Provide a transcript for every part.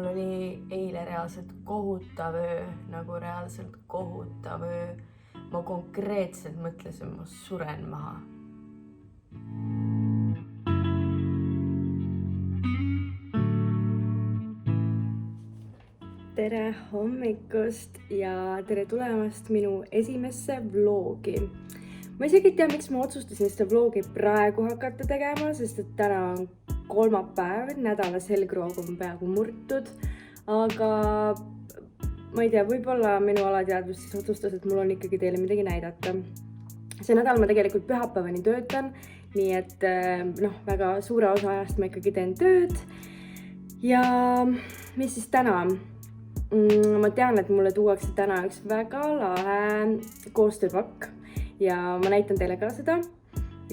Mul oli eile reaalselt kohutav öö, nagu reaalselt kohutav öö. Ma konkreetselt mõtlesin, ma suren maha. Tere hommikust ja tere tulemast minu esimesse vlogi. Ma isegi ei tea, miks ma otsustasin seda vlogi praegu hakata tegema, sest et täna on kolmapäev, nädala selgroog on peaaegu murtud, aga ma ei tea, võib-olla minu alateadvus siis otsustas, et mul on ikkagi teile midagi näidata. See nädal ma tegelikult pühapäevani töötan, nii et väga suure osa ajast ma ikkagi teen tööd. Ja mis siis täna? Ma tean, et mulle tuuakse täna üks väga lahe koostööpakk ja ma näitan teile ka seda.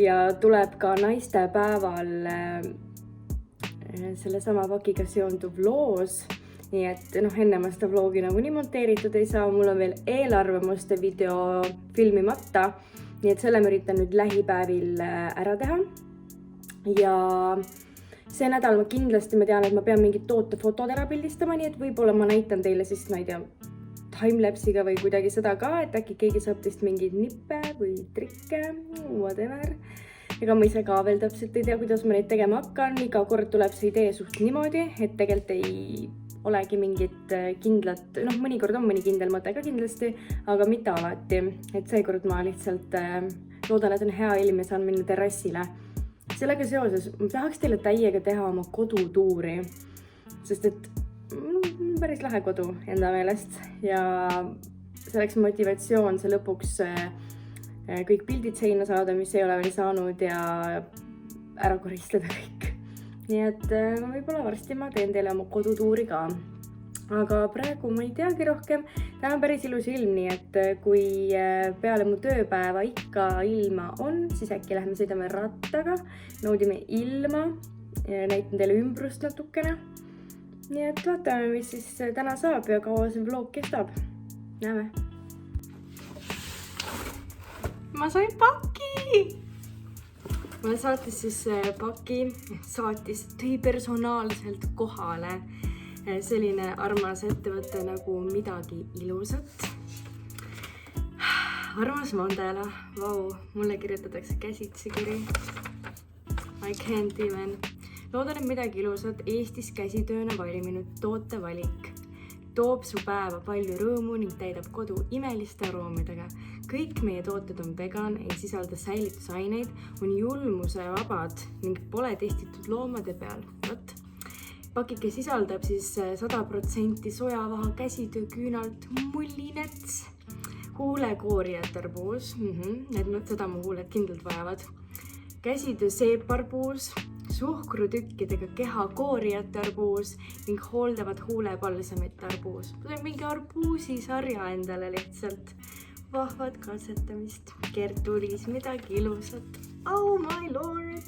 Ja tuleb ka naistepäeval sellesama pakiga seonduv loos. Nii et enne ma seda vlogi nagu nii monteeritud ei saa. Mul on veel eelarvamuste video filmimata. Nii et selle ma üritan nüüd lähipäevil ära teha. Ja see nädal ma kindlasti tean, et ma pean mingid tootefotod ära pildistama, nii et võib-olla ma näitan teile siis, ma ei tea, timelapsiga või kuidagi seda ka, et äkki keegi saab teist mingeid nippe või trikke, whatever. Ega ma ise ka veel täpselt ei tea, kuidas ma neid tegema hakkan. Iga kord tuleb see idee suht niimoodi, et tegelikult ei olegi mingit kindlat, mõnikord on mõni kindel mõte ka kindlasti, aga mitte alati. Et seekord ma lihtsalt loodan, et on hea ilm ja saan minna terrassile. Sellega seoses ma tahaks teile täiega teha oma kodutuuri, sest et päris lahe kodu enda meelest ja selleks motivatsioon see lõpuks kõik pildid seina saada, mis ei ole veel saanud ja ära koristada kõik. Nii et võib-olla varsti ma teen teile oma kodutuuri ka. Aga praegu ma ei teagi rohkem. Täna on päris ilus ilm, nii et kui peale mu tööpäeva ikka ilma on, siis äkki lähme sõidame rattaga, naudime ilma, näitan teile ümbrust natukene. Nii et vaatame, mis siis täna saab ja kaua see vlog kestab. Näeme. Ma sain paki! Ma saatis siis paki, tõi personaalselt kohale selline armas ettevõte nagu midagi ilusat. Armas Mandela, vau, mulle kirjutatakse käsitsi kiri. I can't even. Loodan, et midagi ilusat Eestis käsitööna valminud tootevalik toob su päeva palju rõõmu ning täidab kodu imeliste aroomidega. Kõik meie tooted on vegan, ei sisalda säilitusaineid, on julmusevabad ning pole testitud loomade peal. Pakike sisaldab siis 100% sojavaha käsitöö küünalt mullinets, huulekoorijätarpuus, seda mu huuled kindlalt vajavad, käsitöö seeparpuus, suhkrutükkidega kehakoorijätarpuus ning hooldavat huulepalsamitarpuus. See on mingi arbuusisarja endale lihtsalt. Vahvad katsetamist. Kertulis midagi ilusat. Oh my lord!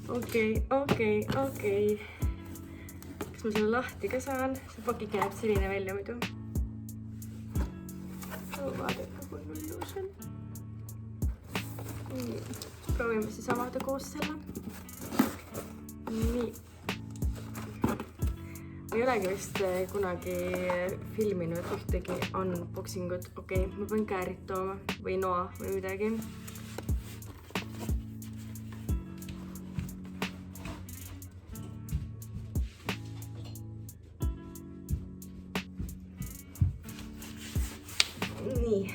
Okei. Ma selle lahti ka saan. See pakike näeb selline välja muidu. Vaadake, kui ilus on. Proovime siis avada koos selle. Nii. Ma ei olegi vist kunagi filminud ühtegi unboxingut. Okei, ma pean käärid tooma või noa või midagi. Nii.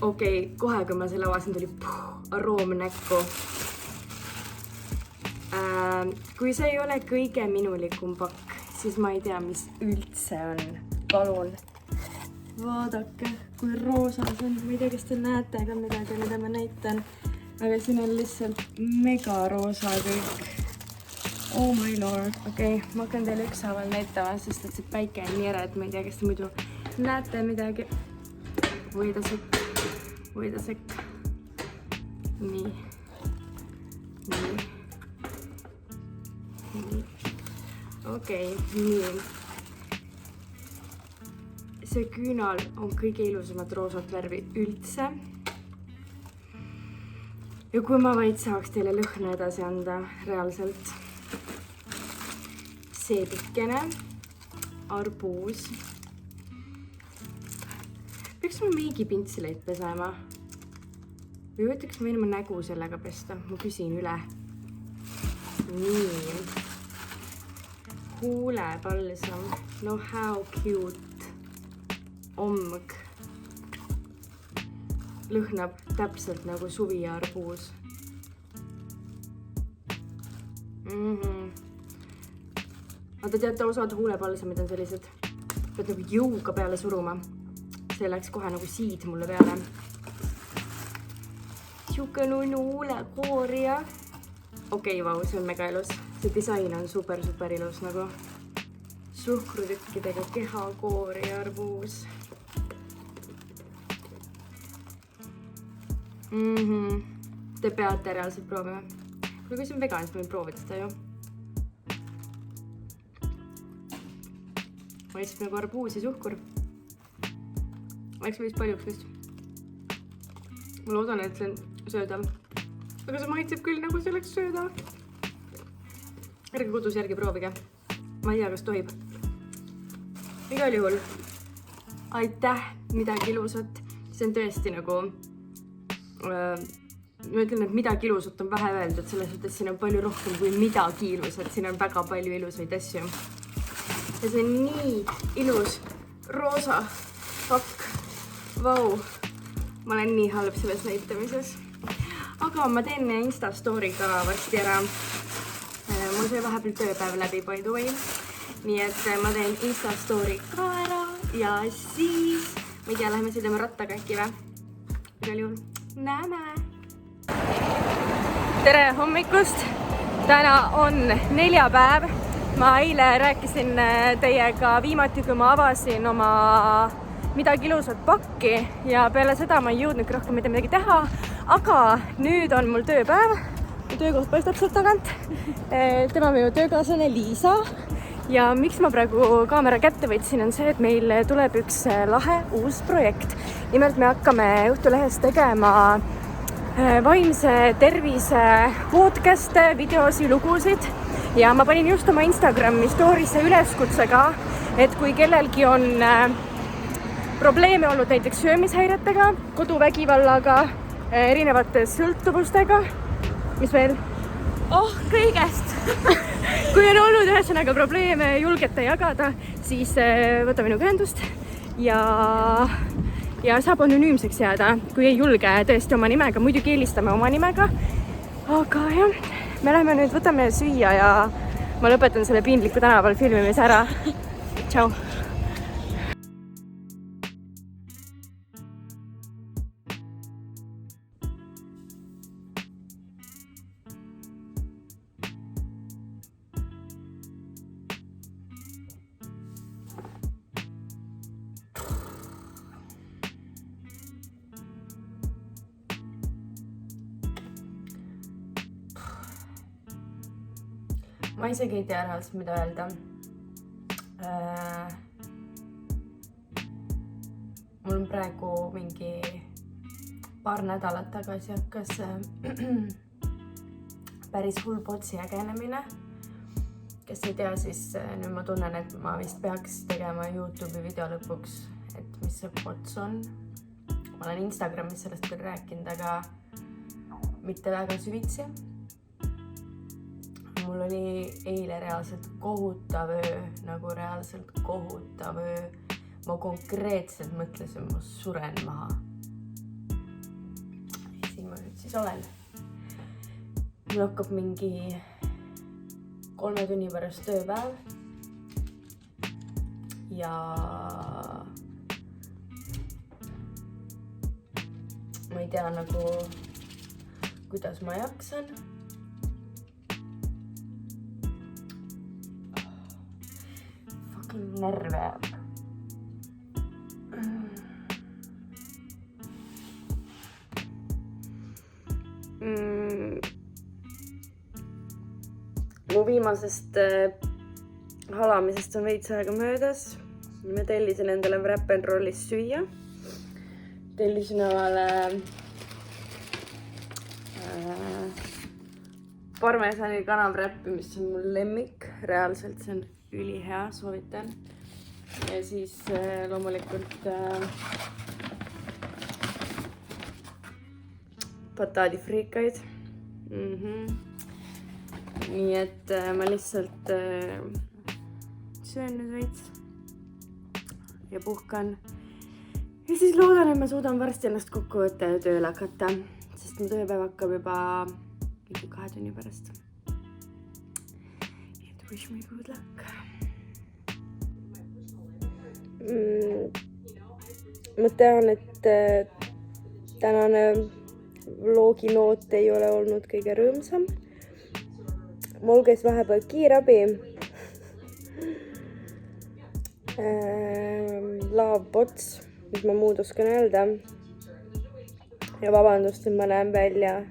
Okei, kohe kui ma selle avasin, tuli aroom näkku. Kui see ei ole kõige minulikum pakk, siis ma ei tea, mis üldse on. Palun. Vaadake, kui roosa see on. Ma ei tea, kas te näete ka midagi, mida ma näitan. Aga siin on lihtsalt mega roosa kõik. Oh my lord. Okei, ma hakkan teile ükshaaval näitama, sest et see päike on nii ere, et ma ei tea, kas te muidu näete midagi. Võida sekk. Nii. Okei, nii. see küünal on kõige ilusamat roosat värvi üldse. Ja kui ma vaid saaks teile lõhna edasi anda reaalselt. Seedikene, arbuus. Peaks ma meigipintsileid pesema? Või võtaks ma ilma nägu sellega pesta? Ma küsin üle. Nii. Huulepalsam. No how cute. Omg. Lõhnab täpselt nagu suvi ja arbuus. Aga teate, osad huulepalsamid on sellised, pead nagu jõuga peale suruma. See läks kohe nagu siid mulle peale. Siuke nunnu huulekoor ja... Okei, vau, see on mega ilus. See disain on super ilus nagu suhkrutükkidega kehakoor ja arbuus. Te peate reaalselt proovima. Kui see on vegan, siis võin proovida seda ju. Maitseb nagu arbuus ja suhkur. Läks vist paljuks vist. Ma loodan, et see on söödav. Aga see maitseb küll nagu see oleks söödav. Ärge kodus järgi proovige. Ma ei tea, kas tohib. Igal juhul. Aitäh, midagi ilusat. See on tõesti nagu... ma ütlen, et midagi ilusat on vähe öeldud, selles mõttes siin on palju rohkem kui midagi ilusat. Siin on väga palju ilusaid asju. Ja see on nii ilus roosa pakk. Vau, ma olen nii halb selles näitamises. Aga ma teen Insta-story ka varsti ära. Mul sai vahepeal tööpäev läbi, by the way. Nii et ma teen Insta-story ka ära. Ja siis, ma ei tea, läheme sõidame rattaga äkki või? Igal juhul. Näeme! Tere hommikust! Täna on neljapäev. Ma eile rääkisin teiega viimati, kui ma avasin oma midagi ilusat pakki ja peale seda ma ei jõudnud rohkem mitte midagi teha. Aga nüüd on mul tööpäev. Töökoht paistab sealt tagant. Tema on minu töökaaslane Liisa. Ja miks ma praegu kaamera kätte võtsin on see, et meil tuleb üks lahe uus projekt. Nimelt me hakkame Õhtulehes tegema vaimse tervise podcast'e, videosi, lugusid. Ja ma panin just oma Instagrami story'sse üleskutsega, et kui kellelgi on probleeme olnud näiteks söömishäiretega, koduvägivallaga, erinevate sõltuvustega, mis veel? Kõigest! Kui on olnud ühesõnaga probleeme julgete jagada, siis võta minuga ühendust ja saab anonüümseks jääda, kui ei julge tõesti oma nimega. Muidugi eelistame oma nimega. Aga jah, me läheme nüüd, võtame süüa ja ma lõpetan selle piinliku tänaval filmimise ära. Tšau! Ma isegi ei tea reaalselt, mida öelda. Mul on praegu mingi paar nädalat tagasi hakkas päris hull potsi ägenemine. Kes ei tea, siis nüüd ma tunnen, et ma vist peaks tegema YouTube'i video lõpuks, et mis see pots on. Ma olen Instagramis sellest küll rääkinud, aga mitte väga süvitsi. Mul oli eile reaalselt kohutav öö, nagu reaalselt kohutav öö. Ma konkreetselt mõtlesin, ma suren maha. Siin ma nüüd siis olen. Mul hakkab mingi 3 tunni pärast tööpäev. Ja ma ei tea nagu, kuidas ma jaksan. Närve jääb. Mu viimasest halamisest on veits aega möödas. ma tellisin endale Wrap n Rollis süüa. Tellisin omale parmesani kanavräppi, mis on mul lemmik. Reaalselt see on ülihea, soovitan. Ja siis loomulikult bataadifriikaid. Nii et ma lihtsalt söön nüüd veits ja puhkan. Ja siis loodan, et ma suudan varsti ennast kokku võtta ja tööle hakata, sest mu tööpäev hakkab juba 2 tunni pärast. Et wish me good luck. Ma tean, et tänane vlogi noot ei ole olnud kõige rõõmsam. Mul käis vahepeal kiirabi. Laavpots, mis ma muud oskan öelda. Ja vabandust, et ma näen välja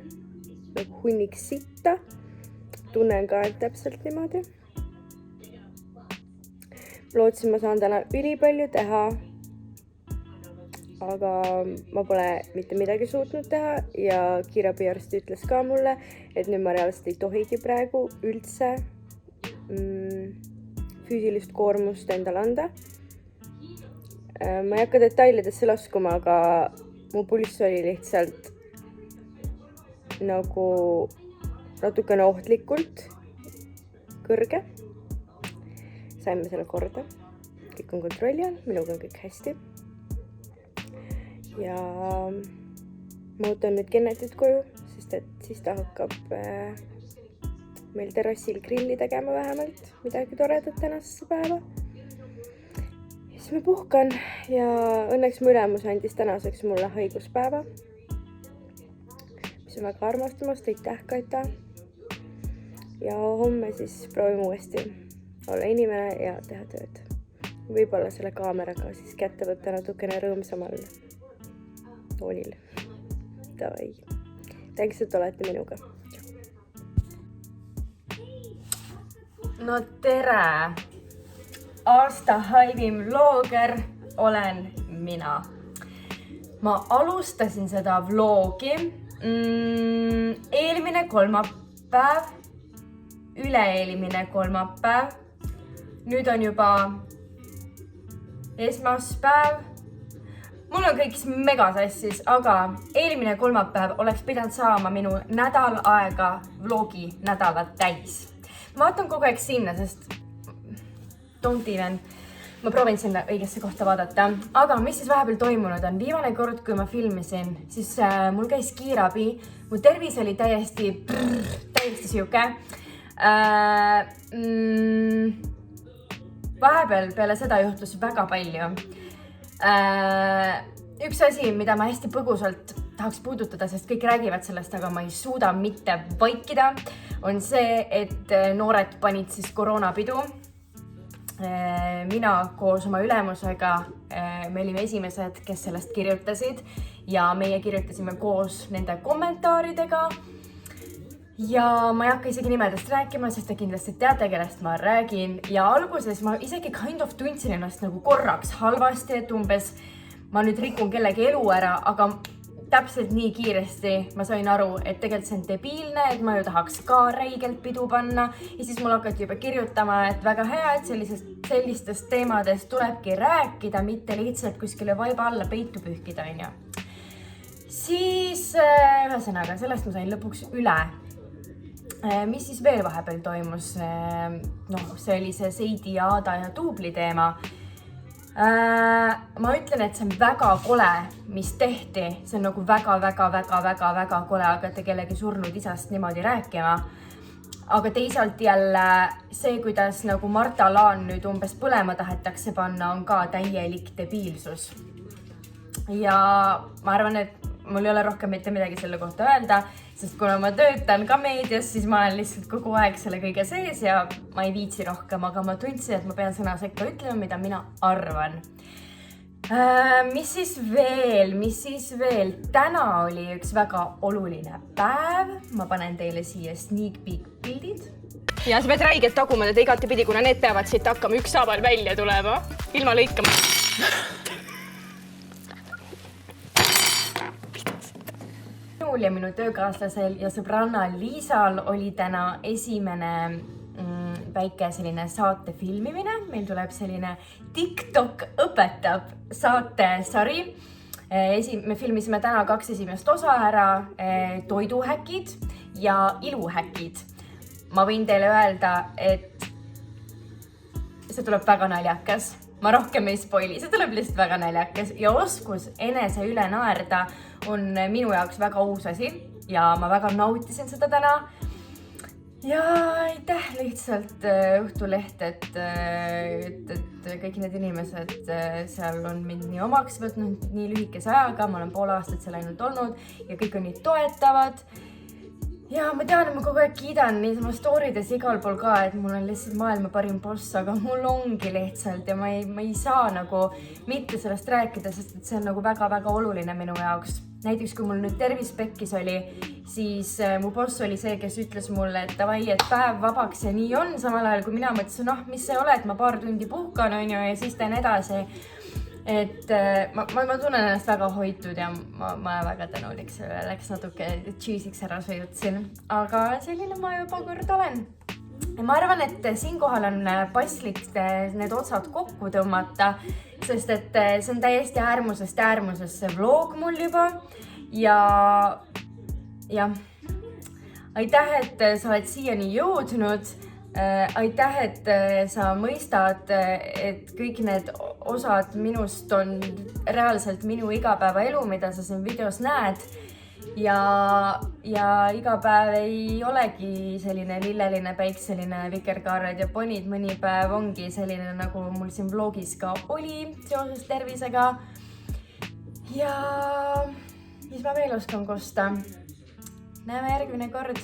nagu hunnik sitta. Tunnen ka täpselt niimoodi. Lootsin, ma saan täna ülipalju teha, aga ma pole mitte midagi suutnud teha ja kiirabiarst ütles ka mulle, et nüüd ma reaalselt ei tohigi praegu üldse füüsilist koormust endale anda. Ma ei hakka detailidesse laskuma, aga mu pulss oli lihtsalt nagu natukene ohtlikult kõrge. Saime selle korda. Kõik on kontrolli all, minuga on kõik hästi. Ja ma ootan nüüd Kennetit koju, sest et siis ta hakkab meil terrassil grilli tegema vähemalt midagi toredat tänasesse päeva. Ja siis ma puhkan ja õnneks mu ülemus andis tänaseks mulle haiguspäeva, mis on väga armastamast, aitäh Kata. Ja homme siis proovime uuesti olla inimene ja teha tööd. Võib-olla selle kaameraga siis kätte võtta natukene rõõmsamal toonil. Davai. Thanks, et olete minuga. No tere! Aasta haivim vlogger olen mina. Ma alustasin seda vlogi eelmine kolmapäev, üle-eelmine kolmapäev. Nüüd on juba esmaspäev. Mul on kõik mega sassis, aga eelmine kolmapäev oleks pidanud saama minu nädal aega vlogi nädalat täis. Ma vaatan kogu aeg sinna, sest don't even. Ma proovin sinna õigesse kohta vaadata. Aga mis siis vahepeal toimunud on? Viimane kord, kui ma filmisin, siis mul käis kiirabi. Mu tervis oli täiesti siuke. Vahepeal peale seda juhtus väga palju. Üks asi, mida ma hästi põgusalt tahaks puudutada, sest kõik räägivad sellest, aga ma ei suuda mitte vaikida, on see, et noored panid siis koroonapidu. Mina koos oma ülemusega, me olime esimesed, kes sellest kirjutasid ja meie kirjutasime koos nende kommentaaridega. Ja ma ei hakka isegi nimedest rääkima, sest te kindlasti teate, kellest ma räägin. Ja alguses ma isegi kind of tundsin ennast nagu korraks halvasti, et umbes ma nüüd rikun kellegi elu ära, aga täpselt nii kiiresti ma sain aru, et tegelikult see on debiilne, et ma ju tahaks ka räigelt pidu panna. Ja siis mul hakati juba kirjutama, et väga hea, et sellistest teemadest tulebki rääkida, mitte lihtsalt kuskile vaiba alla peitu pühkida, on ju. Siis ühesõnaga, sellest ma sain lõpuks üle. Mis siis veel vahepeal toimus? See oli see Seidi ja Aada ja Tuubli teema. Ma ütlen, et see on väga kole, mis tehti. See on nagu väga kole hakata kellegi surnud isast niimoodi rääkima. Aga teisalt jälle see, kuidas nagu Marta Laan nüüd umbes põlema tahetakse panna, on ka täielik debiilsus. Ja ma arvan, et mul ei ole rohkem mitte midagi selle kohta öelda, sest kuna ma töötan ka meedias, siis ma olen lihtsalt kogu aeg selle kõige sees ja ma ei viitsi rohkem, aga ma tundsin, et ma pean sõna sekka ütlema, mida mina arvan. Mis siis veel? Täna oli üks väga oluline päev. Ma panen teile siia sneak peek pildid. ja sa pead räiget taguma teda igatepidi, kuna need peavad siit hakkama ükshaaval välja tulema, ilma lõikama. Minul ja minu töökaaslasel ja sõbranna Liisal oli täna esimene väike selline saate filmimine. Meil tuleb selline TikTok õpetab saatesari. Me filmisime täna 2 esimest osa ära, toiduhäkid ja iluhäkid. Ma võin teile öelda, et see tuleb väga naljakas. Ma rohkem ei spoili, see tuleb lihtsalt väga naljakas ja oskus enese üle naerda on minu jaoks väga uus asi ja ma väga nautisin seda täna. Ja aitäh lihtsalt Õhtuleht, et kõik need inimesed seal on mind nii omaks võtnud nii lühikese ajaga, ma olen pool aastat seal ainult olnud ja kõik on nii toetavad. Ja ma tean, et ma kogu aeg kiidan niisama storydes igal pool ka, et mul on lihtsalt maailma parim boss, aga mul ongi lihtsalt ja ma ei saa nagu mitte sellest rääkida, sest et see on nagu väga-väga oluline minu jaoks. Näiteks kui mul nüüd tervis pekkis oli, siis mu boss oli see, kes ütles mulle, et davai, et päev vabaks ja nii on, samal ajal kui mina mõtlesin, mis see ole, et ma paar tundi puhkan on ju, ja siis teen edasi. Et ma tunnen ennast väga hoitud ja ma väga tänulik selle, läks natuke cheesiks ära sõjutsin, aga selline ma juba kord olen. Ma arvan, et siinkohal on paslik need otsad kokku tõmmata, sest et see on täiesti äärmusest see vlog mul juba ja aitäh, et sa oled siiani jõudnud. Aitäh, et sa mõistad, et kõik need osad minust on reaalselt minu igapäevaelu, mida sa siin videos näed. Ja iga päev ei olegi selline lilleline, päikseline, vikerkaared ja ponid. Mõni päev ongi selline, nagu mul siin vlogis ka oli seoses tervisega. Ja mis ma veel oskan kosta? Näeme järgmine kord.